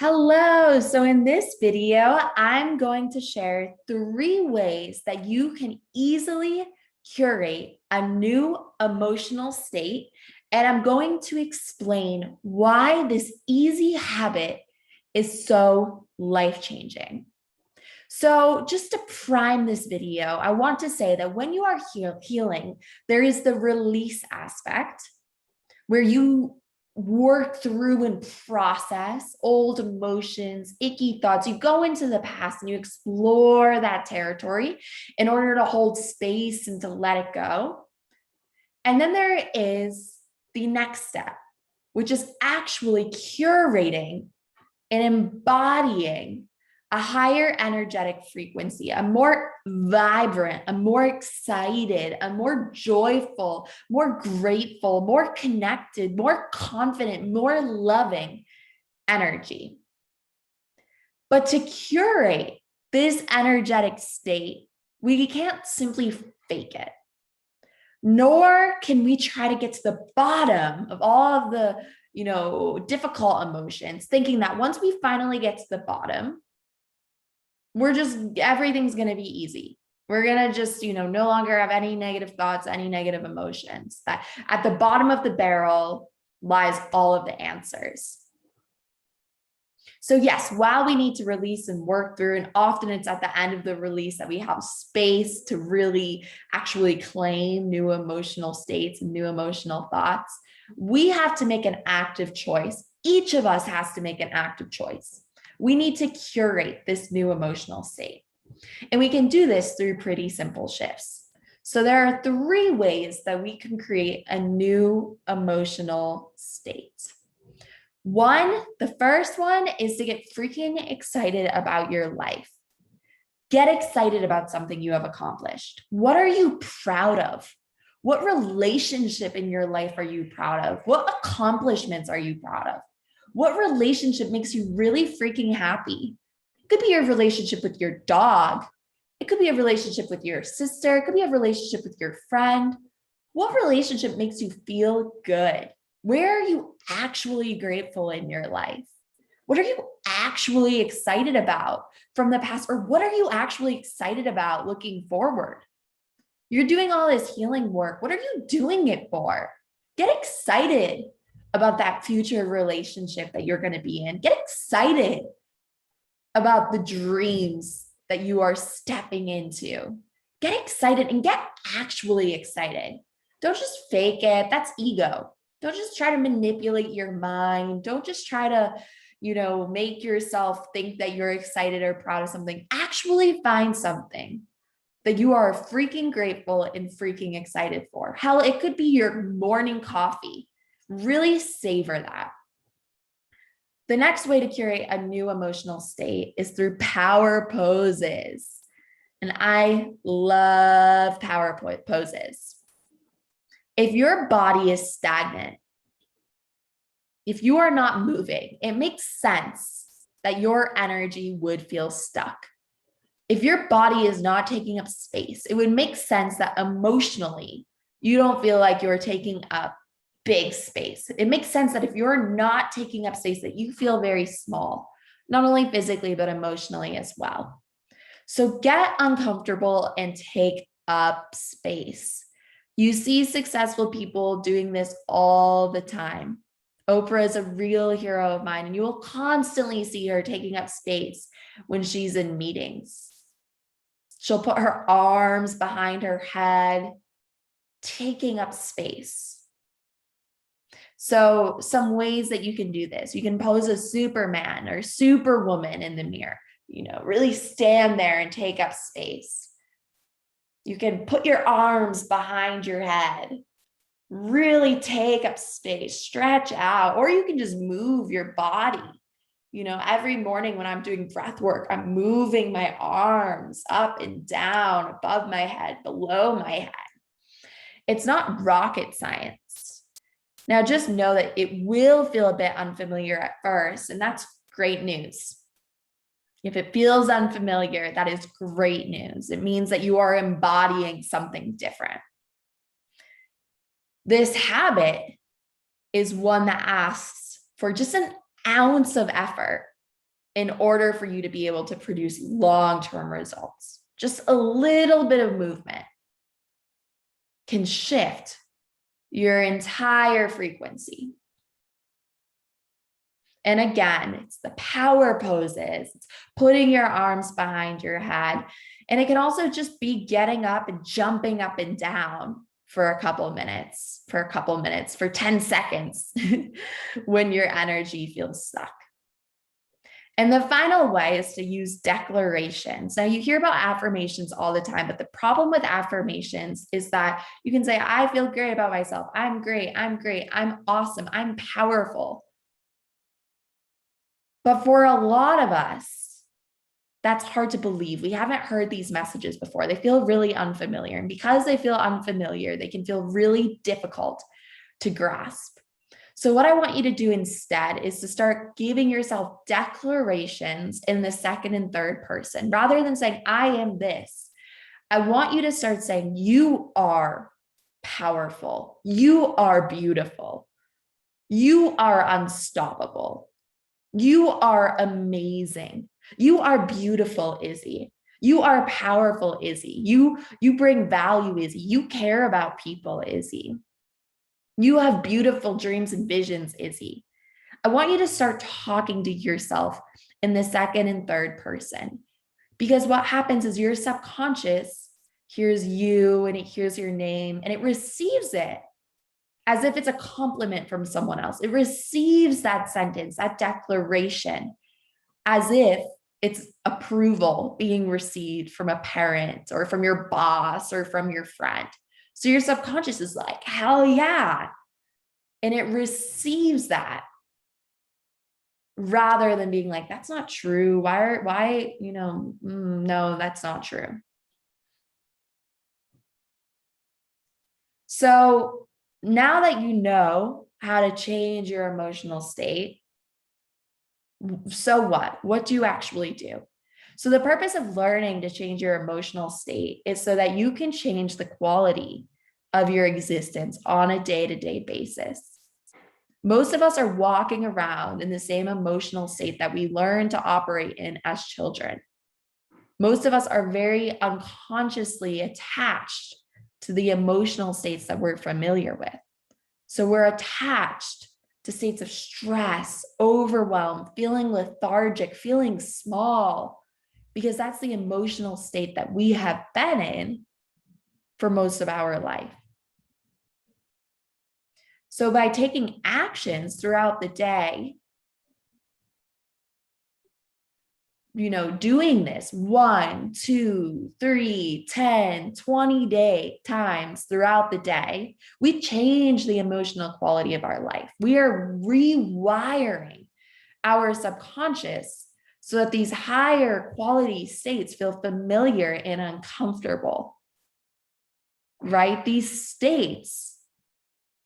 Hello. So in this video, I'm going to share 3 ways that you can easily curate a new emotional state. And I'm going to explain why this easy habit is so life-changing. So just to prime this video, I want to say that when you are healing, there is the release aspect where you work through and process old emotions, icky thoughts. You go into the past and you explore that territory in order to hold space and to let it go. And then there is the next step, which is actually curating and embodying a higher energetic frequency, a more vibrant, a more excited, a more joyful, more grateful, more connected, more confident, more loving energy. But to curate this energetic state, we can't simply fake it, nor can we try to get to the bottom of all of the difficult emotions, thinking that once we finally get to the bottom, everything's going to be easy. We're going to just, no longer have any negative thoughts, any negative emotions. That at the bottom of the barrel lies all of the answers. So yes, while we need to release and work through, and often it's at the end of the release that we have space to really actually claim new emotional states and new emotional thoughts, we have to make an active choice. Each of us has to make an active choice. We need to curate this new emotional state. And we can do this through pretty simple shifts. So there are 3 ways that we can create a new emotional state. The first one is to get freaking excited about your life. Get excited about something you have accomplished. What are you proud of? What relationship in your life are you proud of? What accomplishments are you proud of? What relationship makes you really freaking happy? It could be your relationship with your dog. It could be a relationship with your sister. It could be a relationship with your friend. What relationship makes you feel good? Where are you actually grateful in your life? What are you actually excited about from the past? Or what are you actually excited about looking forward? You're doing all this healing work. What are you doing it for? Get excited about that future relationship that you're going to be in. Get excited about the dreams that you are stepping into. Get excited and get actually excited. Don't just fake it. That's ego. Don't just try to manipulate your mind. Don't just try to, make yourself think that you're excited or proud of something. Actually find something that you are freaking grateful and freaking excited for. Hell, it could be your morning coffee. Really savor that. The next way to curate a new emotional state is through power poses. And I love power poses. If your body is stagnant, if you are not moving, it makes sense that your energy would feel stuck. If your body is not taking up space, it would make sense that emotionally, you don't feel like you're taking up big space. It makes sense that if you're not taking up space, that you feel very small, not only physically, but emotionally as well. So get uncomfortable and take up space. You see successful people doing this all the time. Oprah is a real hero of mine, and you will constantly see her taking up space when she's in meetings. She'll put her arms behind her head, taking up space. So some ways that you can do this: you can pose as Superman or Superwoman in the mirror, really stand there and take up space. You can put your arms behind your head, really take up space, stretch out, or you can just move your body. Every morning when I'm doing breath work, I'm moving my arms up and down, above my head, below my head. It's not rocket science. Now, just know that it will feel a bit unfamiliar at first, and that's great news. If it feels unfamiliar, that is great news. It means that you are embodying something different. This habit is one that asks for just an ounce of effort. in order for you to be able to produce long-term results. Just a little bit of movement can shift your entire frequency. And again, it's the power poses, it's putting your arms behind your head. And it can also just be getting up and jumping up and down for a couple minutes, for 10 seconds when your energy feels stuck. And the final way is to use declarations. Now, you hear about affirmations all the time, but the problem with affirmations is that you can say, I feel great about myself. I'm great. I'm great. I'm awesome. I'm powerful. But for a lot of us, that's hard to believe. We haven't heard these messages before. They feel really unfamiliar. And because they feel unfamiliar, they can feel really difficult to grasp. So what I want you to do instead is to start giving yourself declarations in the second and third person. Rather than saying, I am this, I want you to start saying, you are powerful. You are beautiful. You are unstoppable. You are amazing. You are beautiful, Izzy. You are powerful, Izzy. You bring value, Izzy. You care about people, Izzy. You have beautiful dreams and visions, Izzy. I want you to start talking to yourself in the second and third person, because what happens is your subconscious hears you and it hears your name and it receives it as if it's a compliment from someone else. It receives that sentence, that declaration, as if it's approval being received from a parent or from your boss or from your friend. So your subconscious is like, hell yeah. And it receives that rather than being like, that's not true. Why, no, that's not true. So now that you know how to change your emotional state, so what do you actually do? So the purpose of learning to change your emotional state is so that you can change the quality of your existence on a day-to-day basis. Most of us are walking around in the same emotional state that we learned to operate in as children. Most of us are very unconsciously attached to the emotional states that we're familiar with. So we're attached to states of stress, overwhelm, feeling lethargic, feeling small, because that's the emotional state that we have been in for most of our life. So by taking actions throughout the day, doing this 1, 2, 3, 10, 20 times throughout the day, we change the emotional quality of our life. We are rewiring our subconscious so that these higher quality states feel familiar and uncomfortable, right? These states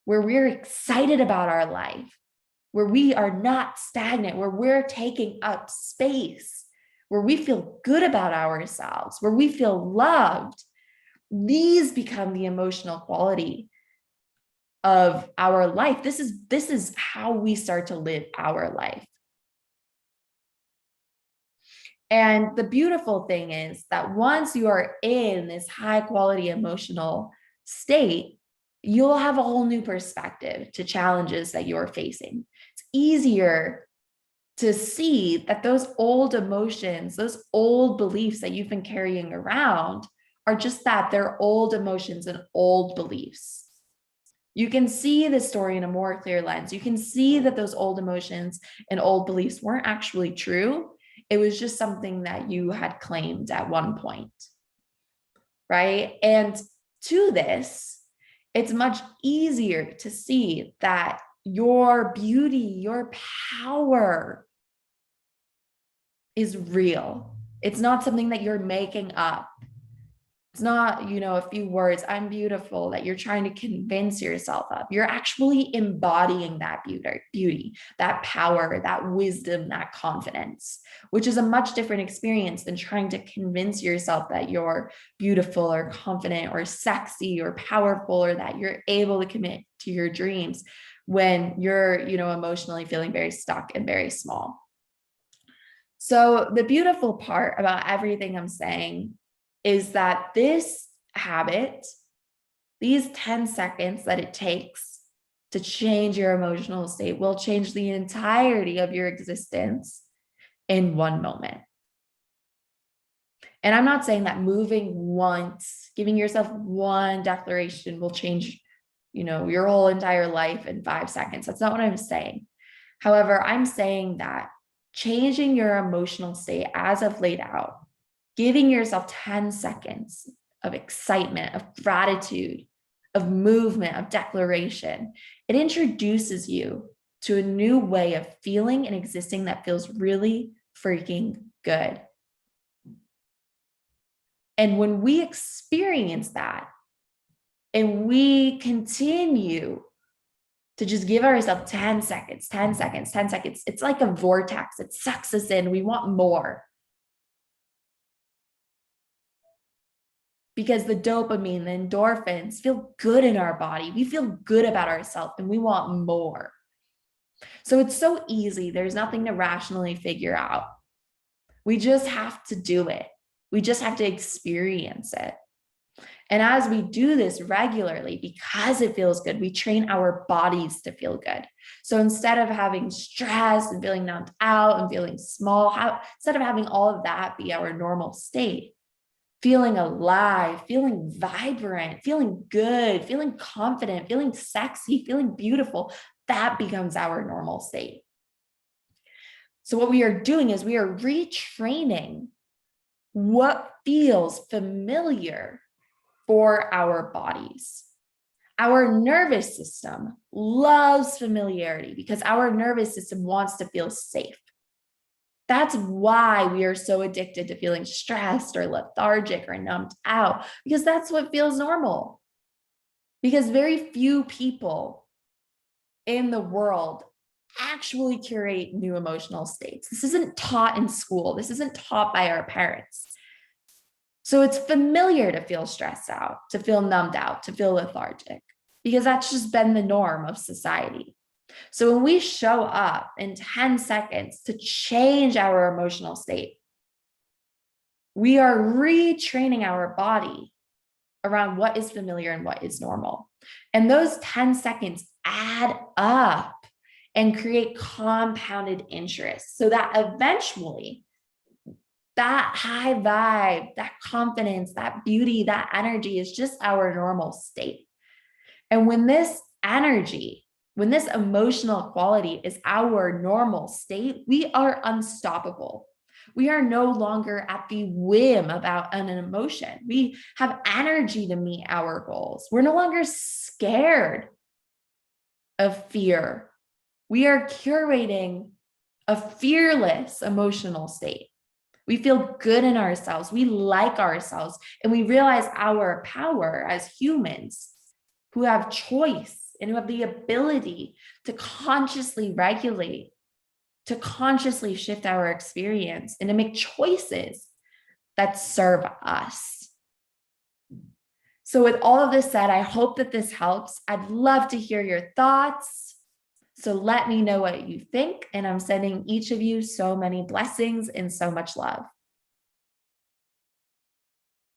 where we're excited about our life, where we are not stagnant, where we're taking up space, where we feel good about ourselves, where we feel loved. These become the emotional quality of our life. This is how we start to live our life. And the beautiful thing is that once you are in this high quality emotional state, you'll have a whole new perspective to challenges that you're facing. It's easier to see that those old emotions, those old beliefs that you've been carrying around are just that, they're old emotions and old beliefs. You can see the story in a more clear lens. You can see that those old emotions and old beliefs weren't actually true. It was just something that you had claimed at one point, right? And to this, it's much easier to see that your beauty, your power is real. It's not something that you're making up. It's not, a few words, I'm beautiful, that you're trying to convince yourself of. You're actually embodying that beauty, that power, that wisdom, that confidence, which is a much different experience than trying to convince yourself that you're beautiful or confident or sexy or powerful, or that you're able to commit to your dreams when you're, emotionally feeling very stuck and very small. So the beautiful part about everything I'm saying is that this habit, these 10 seconds that it takes to change your emotional state, will change the entirety of your existence in one moment. And I'm not saying that moving once, giving yourself one declaration will change, your whole entire life in 5 seconds. That's not what I'm saying. However, I'm saying that changing your emotional state as I've laid out, giving yourself 10 seconds of excitement, of gratitude, of movement, of declaration, it introduces you to a new way of feeling and existing that feels really freaking good. And when we experience that and we continue to just give ourselves 10 seconds, 10 seconds, 10 seconds, it's like a vortex. It sucks us in. We want more. Because the dopamine, the endorphins feel good in our body. We feel good about ourselves and we want more. So it's so easy. There's nothing to rationally figure out. We just have to do it. We just have to experience it. And as we do this regularly, because it feels good, we train our bodies to feel good. So instead of having stress and feeling numbed out and feeling small, instead of having all of that be our normal state, feeling alive, feeling vibrant, feeling good, feeling confident, feeling sexy, feeling beautiful, that becomes our normal state. So what we are doing is we are retraining what feels familiar for our bodies. Our nervous system loves familiarity because our nervous system wants to feel safe. That's why we are so addicted to feeling stressed or lethargic or numbed out, because that's what feels normal. Because very few people in the world actually curate new emotional states. This isn't taught in school. This isn't taught by our parents. So it's familiar to feel stressed out, to feel numbed out, to feel lethargic, because that's just been the norm of society. So when we show up in 10 seconds to change our emotional state, we are retraining our body around what is familiar and what is normal. And those 10 seconds add up and create compounded interest so that eventually that high vibe, that confidence, that beauty, that energy is just our normal state. And when this energy, when this emotional quality is our normal state, we are unstoppable. We are no longer at the whim about an emotion. We have energy to meet our goals. We're no longer scared of fear. We are curating a fearless emotional state. We feel good in ourselves. We like ourselves. And we realize our power as humans who have choice and who have the ability to consciously regulate, to consciously shift our experience and to make choices that serve us. So with all of this said, I hope that this helps. I'd love to hear your thoughts. So let me know what you think. And I'm sending each of you so many blessings and so much love.